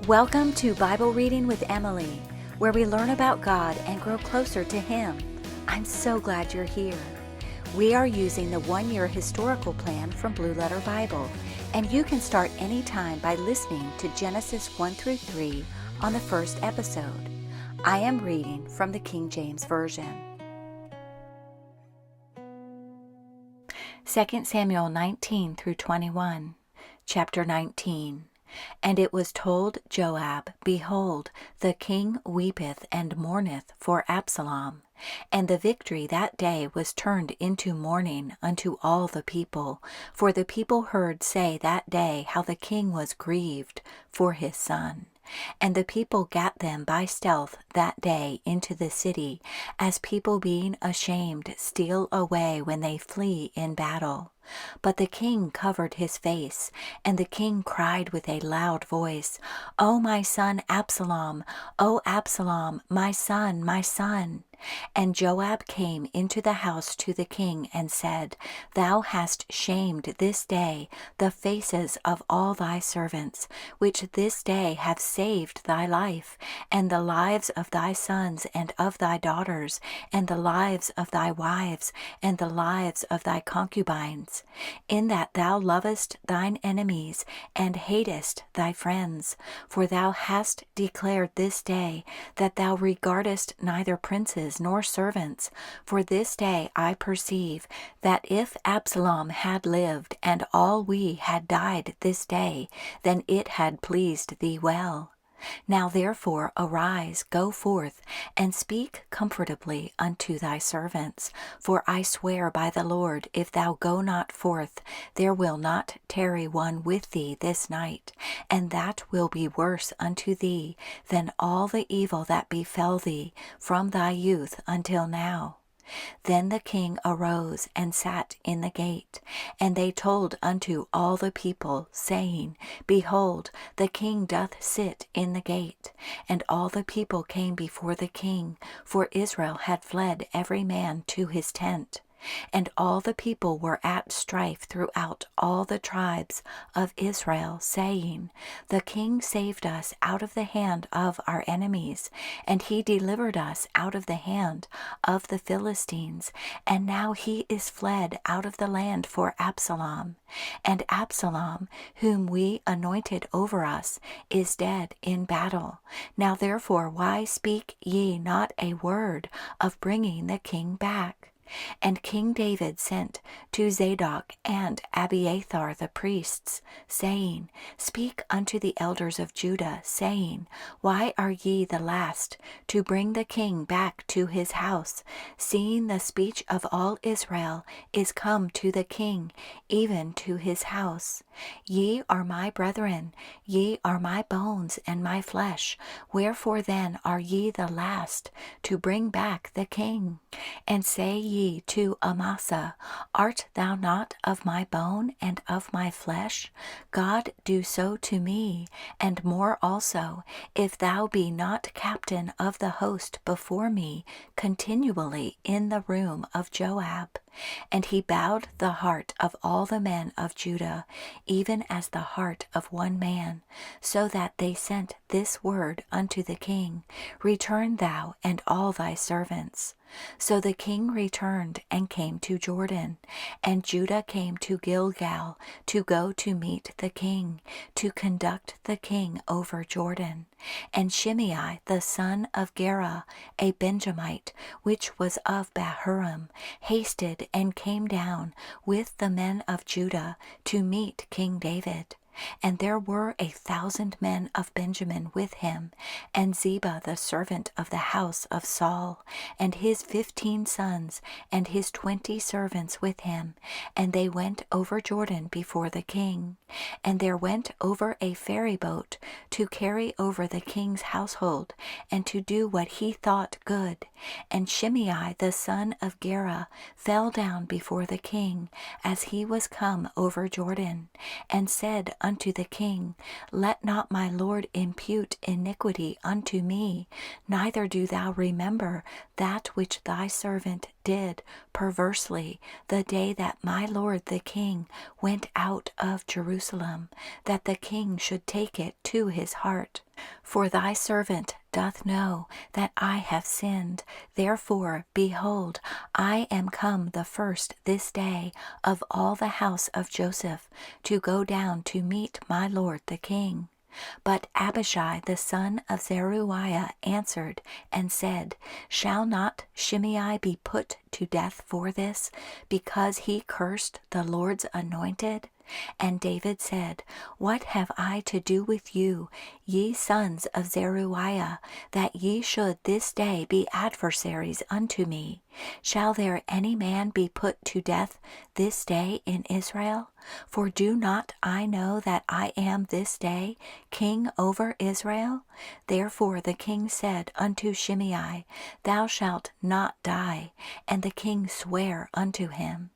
Welcome to Bible Reading with Emily, where we learn about God and grow closer to Him. I'm so glad you're here. We are using the one-year historical plan from Blue Letter Bible, and you can start anytime by listening to Genesis 1 through 3 on the first episode. I am reading from the King James Version. 2 Samuel 19 through 21, Chapter 19. And it was told Joab, Behold, the king weepeth and mourneth for Absalom. And the victory that day was turned into mourning unto all the people. For the people heard say that day how the king was grieved for his son. And the people gat them by stealth that day into the city, as people being ashamed steal away when they flee in battle. But the king covered his face, and the king cried with a loud voice, O my son Absalom, O Absalom, my son, my son. And Joab came into the house to the king and said, Thou hast shamed this day the faces of all thy servants, which this day have saved thy life, and the lives of thy sons and of thy daughters, and the lives of thy wives, and the lives of thy concubines, in that thou lovest thine enemies, and hatest thy friends. For thou hast declared this day that thou regardest neither princes nor servants. For this day I perceive that if Absalom had lived, and all we had died this day, then it had pleased thee well. Now therefore arise, go forth, and speak comfortably unto thy servants. For I swear by the Lord, if thou go not forth, there will not tarry one with thee this night, and that will be worse unto thee than all the evil that befell thee from thy youth until now. Then the king arose and sat in the gate, and they told unto all the people, saying, Behold, the king doth sit in the gate. And all the people came before the king, for Israel had fled every man to his tent. And all the people were at strife throughout all the tribes of Israel, saying, The king saved us out of the hand of our enemies, and he delivered us out of the hand of the Philistines, and now he is fled out of the land for Absalom. And Absalom, whom we anointed over us, is dead in battle. Now therefore why speak ye not a word of bringing the king back? And King David sent to Zadok and Abiathar the priests, saying, Speak unto the elders of Judah, saying, Why are ye the last to bring the king back to his house, seeing the speech of all Israel is come to the king, even to his house? Ye are my brethren, ye are my bones and my flesh. Wherefore then are ye the last to bring back the king? And say ye to Amasa, Art thou not of my bone and of my flesh? God do so to me, and more also, if thou be not captain of the host before me continually in the room of Joab. And he bowed the heart of all the men of Judah, even as the heart of one man, so that they sent this word unto the king, Return thou and all thy servants. So the king returned and came to Jordan, and Judah came to Gilgal to go to meet the king, to conduct the king over Jordan. And Shimei the son of Gera, a Benjamite, which was of Bahurim, hasted and came down with the men of Judah to meet King David. And there were 1,000 men of Benjamin with him, and Ziba the servant of the house of Saul, and his 15 sons, and his 20 servants with him. And they went over Jordan before the king. And there went over a ferry boat to carry over the king's household, and to do what he thought good. And Shimei the son of Gera fell down before the king, as he was come over Jordan, and said unto the king, Let not my lord impute iniquity unto me, neither do thou remember that which thy servant did perversely the day that my lord the king went out of Jerusalem, that the king should take it to his heart. For thy servant doth know that I have sinned. Therefore, behold, I am come the first this day of all the house of Joseph to go down to meet my lord the king. But Abishai the son of Zeruiah answered and said, Shall not Shimei be put to death for this, because he cursed the Lord's anointed? And David said, What have I to do with you, ye sons of Zeruiah, that ye should this day be adversaries unto me? Shall there any man be put to death this day in Israel? For do not I know that I am this day king over Israel? Therefore the king said unto Shimei, Thou shalt not die. And the king sware unto him.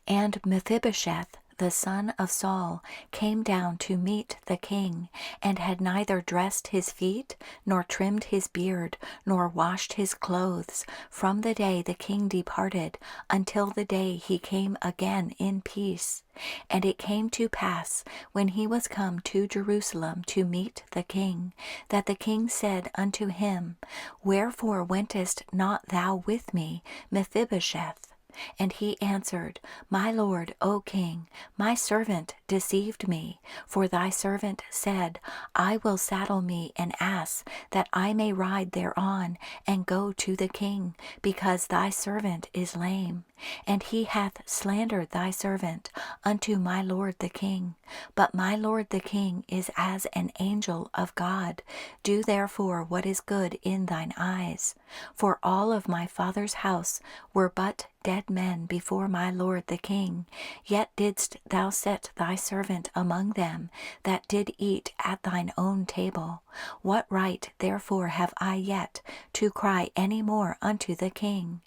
And Mephibosheth, the son of Saul, came down to meet the king, and had neither dressed his feet, nor trimmed his beard, nor washed his clothes, from the day the king departed until the day he came again in peace. And it came to pass, when he was come to Jerusalem to meet the king, that the king said unto him, Wherefore wentest not thou with me, Mephibosheth? And he answered, My lord, O king, my servant deceived me. For thy servant said, I will saddle me an ass, that I may ride thereon, and go to the king, because thy servant is lame. And he hath slandered thy servant unto my lord the king. But my lord the king is as an angel of God. Do therefore what is good in thine eyes. For all of my father's house were but dead men before my lord the king, yet didst thou set thy servant among them that did eat at thine own table. What right therefore have I yet to cry any more unto the king?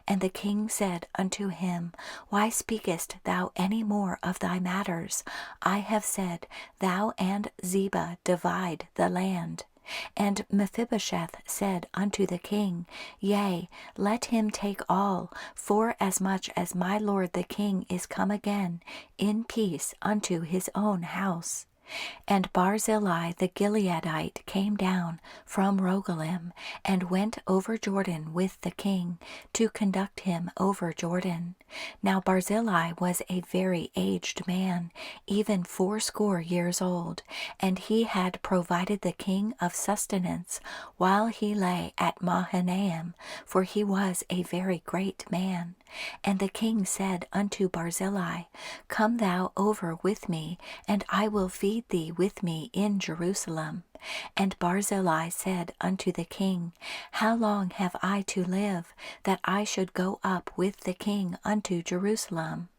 And the king said unto him, Why speakest thou any more of thy matters? I have said, Thou and Ziba divide the land. And Mephibosheth said unto the king, Yea, let him take all, forasmuch as my lord the king is come again in peace unto his own house. And Barzillai the Gileadite came down from Rogelim, and went over Jordan with the king, to conduct him over Jordan. Now Barzillai was a very aged man, even 80 years old, and he had provided the king of sustenance while he lay at Mahanaim, for he was a very great man. And the king said unto Barzillai, Come thou over with me, and I will feed thee with me in Jerusalem. And Barzillai said unto the king, How long have I to live, that I should go up with the king unto Jerusalem?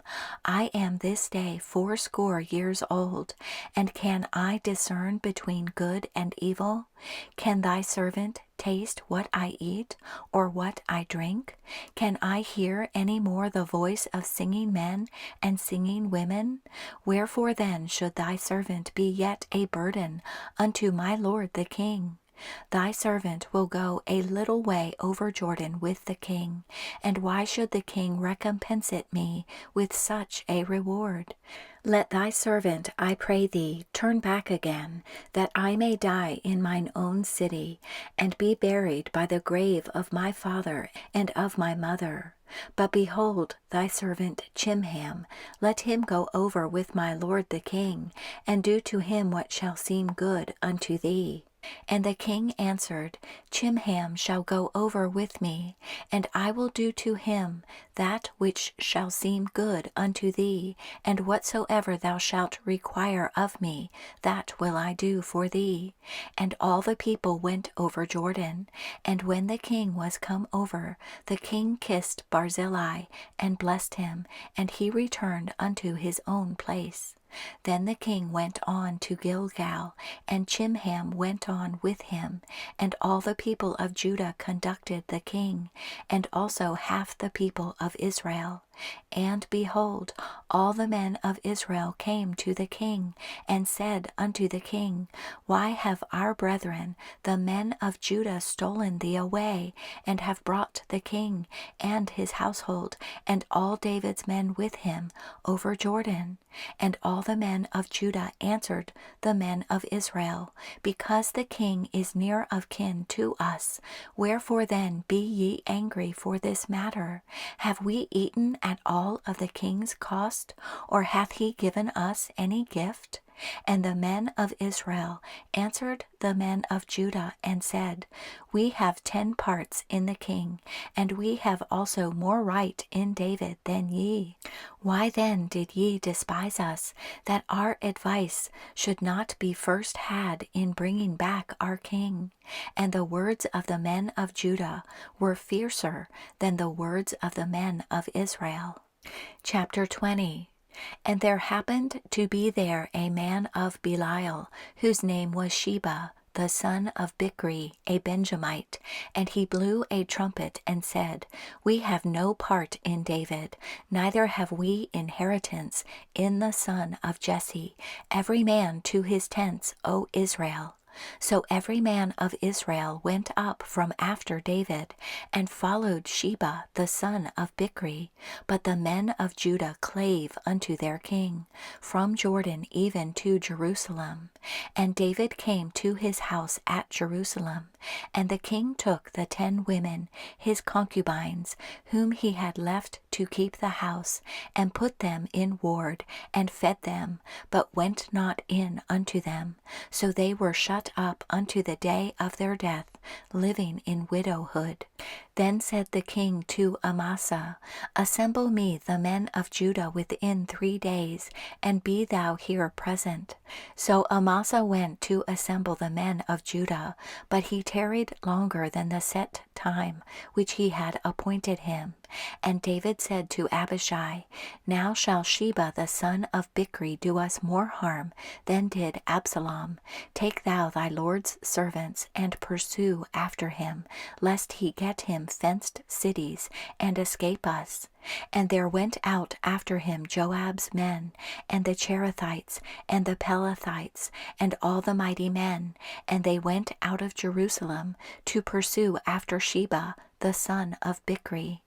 I am this day 80 years old, and can I discern between good and evil? Can thy servant taste what I eat, or what I drink? Can I hear any more the voice of singing men and singing women? Wherefore then should thy servant be yet a burden unto my lord the king? Thy servant will go a little way over Jordan with the king, and why should the king recompense it me with such a reward? Let thy servant, I pray thee, turn back again, that I may die in mine own city, and be buried by the grave of my father and of my mother. But behold, thy servant Chimham, let him go over with my lord the king, and do to him what shall seem good unto thee. And the king answered, Chimham shall go over with me, and I will do to him that which shall seem good unto thee, and whatsoever thou shalt require of me, that will I do for thee. And all the people went over Jordan. And when the king was come over, the king kissed Barzillai, and blessed him, and he returned unto his own place. Then the king went on to Gilgal, and Chimham went on with him, and all the people of Judah conducted the king, and also half the people of Israel. And behold, all the men of Israel came to the king, and said unto the king, Why have our brethren, the men of Judah, stolen thee away, and have brought the king and his household, and all David's men with him, over Jordan? And all the men of Judah answered the men of Israel, Because the king is near of kin to us. Wherefore then be ye angry for this matter? Have we eaten at all of the king's cost, or hath he given us any gift? And the men of Israel answered the men of Judah and said, We have 10 parts in the king, and we have also more right in David than ye. Why then did ye despise us, that our advice should not be first had in bringing back our king? And the words of the men of Judah were fiercer than the words of the men of Israel. Chapter 20. And there happened to be there a man of Belial, whose name was Sheba, the son of Bichri, a Benjamite, and he blew a trumpet and said, We have no part in David, neither have we inheritance in the son of Jesse, every man to his tents, O Israel. So every man of Israel went up from after David, and followed Sheba the son of Bichri. But the men of Judah clave unto their king, from Jordan even to Jerusalem. And David came to his house at Jerusalem, and the king took the 10 women, his concubines, whom he had left to keep the house, and put them in ward, and fed them, but went not in unto them. So they were shut up unto the day of their death, living in widowhood. Then said the king to Amasa, Assemble me the men of Judah within 3 days, and be thou here present. So Amasa went to assemble the men of Judah, but he tarried longer than the set time which he had appointed him. And David said to Abishai, Now shall Sheba the son of Bichri do us more harm than did Absalom. Take thou thy lord's servants, and pursue after him, lest he get him fenced cities, and escape us. And there went out after him Joab's men, and the Cherethites, and the Pelethites, and all the mighty men, and they went out of Jerusalem to pursue after Sheba the son of Bichri.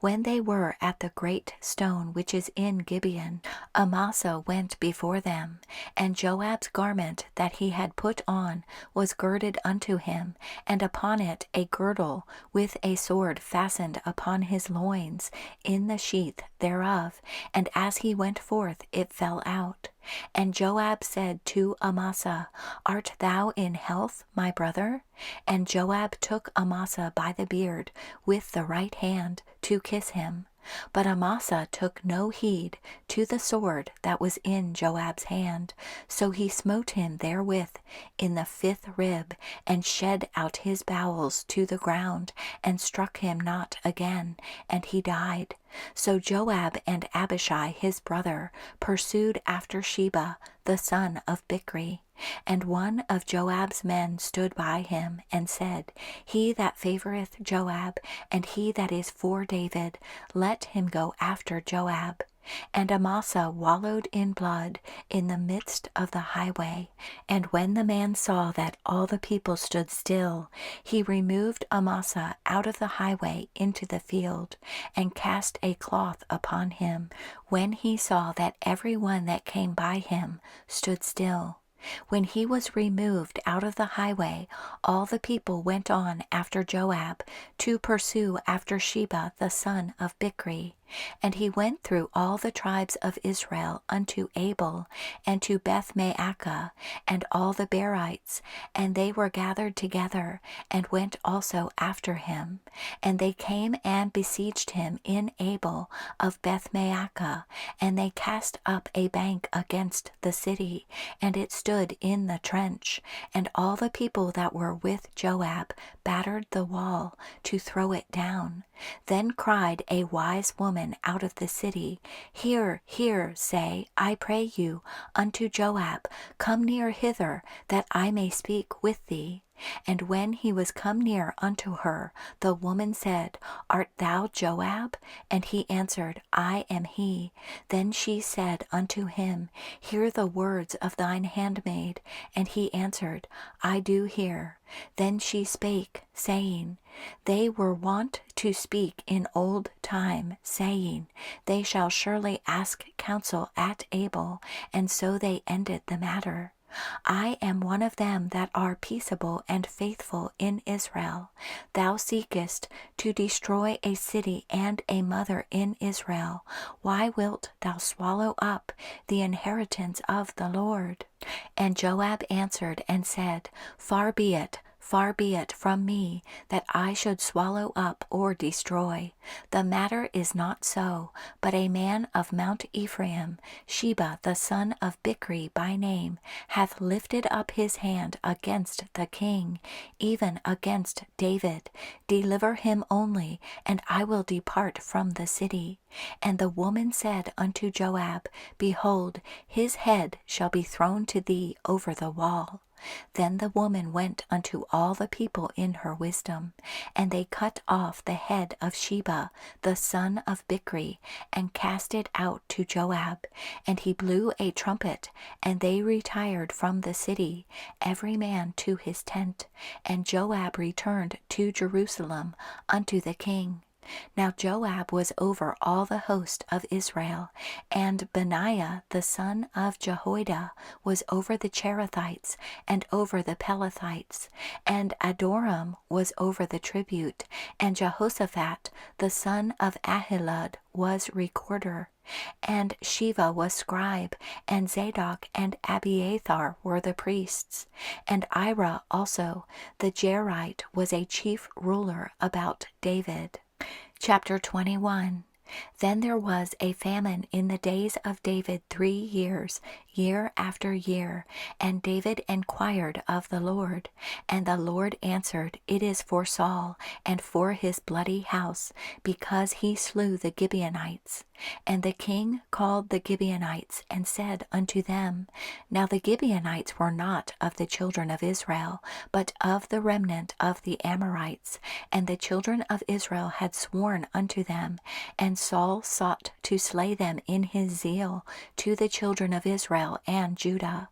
When they were at the great stone which is in Gibeon, Amasa went before them, and Joab's garment that he had put on was girded unto him, and upon it a girdle with a sword fastened upon his loins in the sheath thereof, and as he went forth it fell out. And Joab said to Amasa, Art thou in health, my brother? And Joab took Amasa by the beard with the right hand to kiss him. But Amasa took no heed to the sword that was in Joab's hand, so he smote him therewith in the 5th rib, and shed out his bowels to the ground, and struck him not again, and he died. So Joab and Abishai his brother pursued after Sheba the son of Bichri. And one of Joab's men stood by him, and said, He that favoureth Joab, and he that is for David, let him go after Joab. And Amasa wallowed in blood in the midst of the highway. And when the man saw that all the people stood still, he removed Amasa out of the highway into the field, and cast a cloth upon him, when he saw that every one that came by him stood still. When he was removed out of the highway, all the people went on after Joab to pursue after Sheba the son of Bichri. And he went through all the tribes of Israel unto Abel, and to Beth-maacah, and all the Berites, and they were gathered together, and went also after him. And they came and besieged him in Abel of Beth-maacah, and they cast up a bank against the city, and it stood in the trench. And all the people that were with Joab battered the wall to throw it down. Then cried a wise woman out of the city, Hear, hear, say, I pray you, unto Joab, Come near hither, that I may speak with thee. And when he was come near unto her, the woman said, Art thou Joab? And he answered, I am he. Then she said unto him, Hear the words of thine handmaid. And he answered, I do hear. Then she spake, saying, They were wont to speak in old time, saying, They shall surely ask counsel at Abel, and so they ended the matter. I am one of them that are peaceable and faithful in Israel. Thou seekest to destroy a city and a mother in Israel. Why wilt thou swallow up the inheritance of the Lord? And Joab answered and said, Far be it from me that I should swallow up or destroy. The matter is not so, but a man of Mount Ephraim, Sheba the son of Bichri by name, hath lifted up his hand against the king, even against David. Deliver him only, and I will depart from the city. And the woman said unto Joab, Behold, his head shall be thrown to thee over the wall. Then the woman went unto all the people in her wisdom, and they cut off the head of Sheba, the son of Bichri, and cast it out to Joab. And he blew a trumpet, and they retired from the city, every man to his tent. And Joab returned to Jerusalem unto the king. Now Joab was over all the host of Israel, and Benaiah the son of Jehoiada was over the Cherethites and over the Pelethites, and Adoram was over the tribute, and Jehoshaphat the son of Ahilud was recorder, and Sheva was scribe, and Zadok and Abiathar were the priests, and Ira also the Jerite was a chief ruler about David. Chapter 21. Then there was a famine in the days of David 3 years, year after year. And David inquired of the Lord. And the Lord answered, It is for Saul, and for his bloody house, because he slew the Gibeonites. And the king called the Gibeonites, and said unto them, Now the Gibeonites were not of the children of Israel, but of the remnant of the Amorites. And the children of Israel had sworn unto them, and Saul sought to slay them in his zeal to the children of Israel and Judah.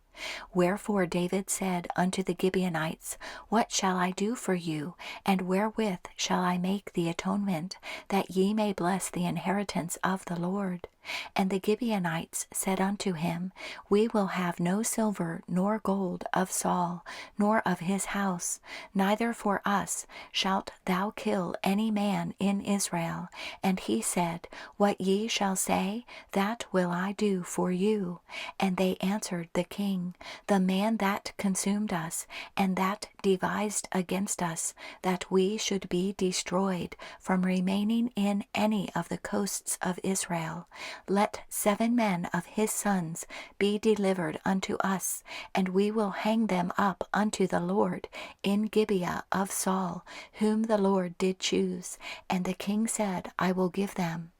Wherefore David said unto the Gibeonites, What shall I do for you, and wherewith shall I make the atonement, that ye may bless the inheritance of the Lord? And the Gibeonites said unto him, We will have no silver nor gold of Saul, nor of his house, neither for us shalt thou kill any man in Israel. And he said, What ye shall say, that will I do for you. And they answered the king, The man that consumed us, and that devised against us, that we should be destroyed from remaining in any of the coasts of Israel, let 7 men of his sons be delivered unto us, and we will hang them up unto the Lord in Gibeah of Saul, whom the Lord did choose. And the king said, I will give them.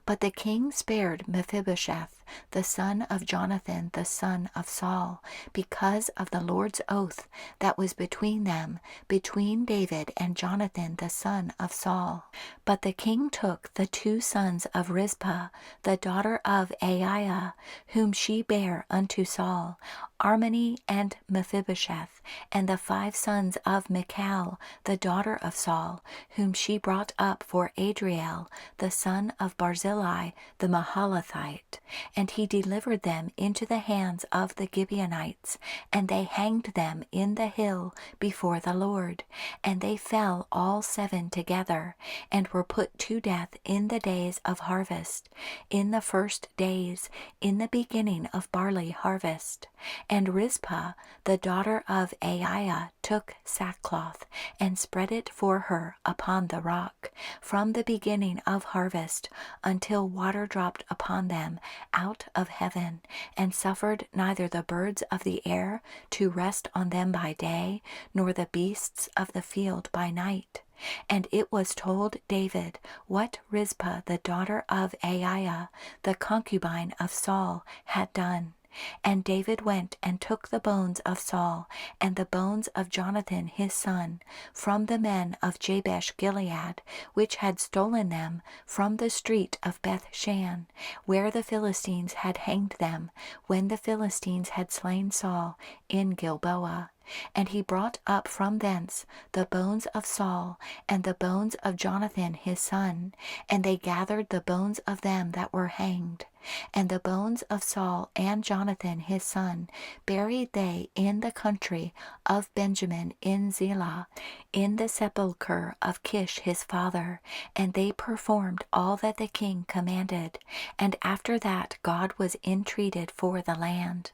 But the king spared Mephibosheth, the son of Jonathan, the son of Saul, because of the Lord's oath that was between them, between David and Jonathan, the son of Saul. But the king took the 2 sons of Rizpah, the daughter of Aiah, whom she bare unto Saul, Armoni and Mephibosheth, and the 5 sons of Michal, the daughter of Saul, whom she brought up for Adriel, the son of Barzillai the Mahalathite. And he delivered them into the hands of the Gibeonites, and they hanged them in the hill before the Lord. And they fell all 7 together, and were put to death in the days of harvest, in the first days, in the beginning of barley harvest. And Rizpah, the daughter of Aiah, took sackcloth, and spread it for her upon the rock, from the beginning of harvest until water dropped upon them out of heaven, and suffered neither the birds of the air to rest on them by day, nor the beasts of the field by night. And it was told David what Rizpah the daughter of Aiah, the concubine of Saul, had done. And David went and took the bones of Saul and the bones of Jonathan his son from the men of Jabesh Gilead, which had stolen them from the street of Beth-shan, where the Philistines had hanged them, when the Philistines had slain Saul in Gilboa. And he brought up from thence the bones of Saul and the bones of Jonathan his son, and they gathered the bones of them that were hanged. And the bones of Saul and Jonathan his son buried they in the country of Benjamin in Zelah, in the sepulchre of Kish his father. And they performed all that the king commanded. And after that God was entreated for the land.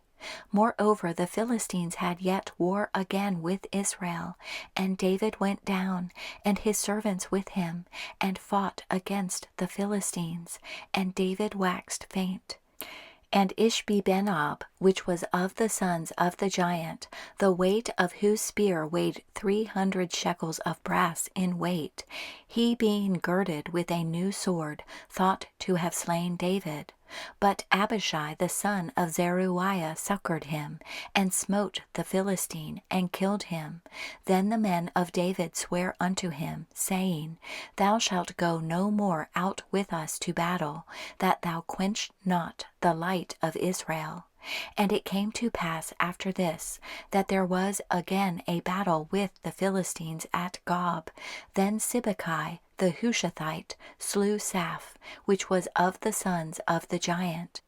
Moreover, the Philistines had yet war again with Israel, and David went down, and his servants with him, and fought against the Philistines, and David waxed faint. And Ishbi-benob, which was of the sons of the giant, the weight of whose spear weighed 300 shekels of brass in weight, he being girded with a new sword, thought to have slain David. But Abishai the son of Zeruiah succored him, and smote the Philistine, and killed him. Then the men of David sware unto him, saying, Thou shalt go no more out with us to battle, that thou quench not the light of Israel. And it came to pass after this, that there was again a battle with the Philistines at Gob. Then Sibbecai the Hushathite slew Saph, which was of the sons of the giant.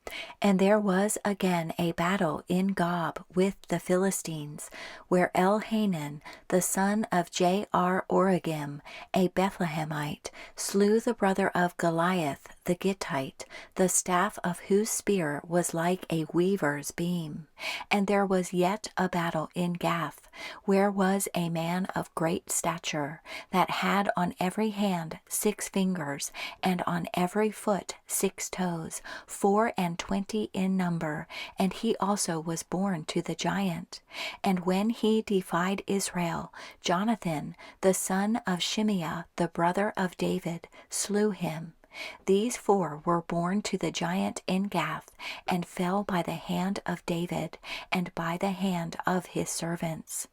And there was again a battle in Gob with the Philistines, where Elhanan the son of Jair-oregim, a Bethlehemite, slew the brother of Goliath the Gittite, the staff of whose spear was like a weaver's beam. And there was yet a battle in Gath, where was a man of great stature, that had on every hand 6 fingers, and on every foot 6 toes, 24 in number, and he also was born to the giant. And when he defied Israel, Jonathan, the son of Shimeah, the brother of David, slew him. These 4 were born to the giant in Gath, and fell by the hand of David, and by the hand of his servants.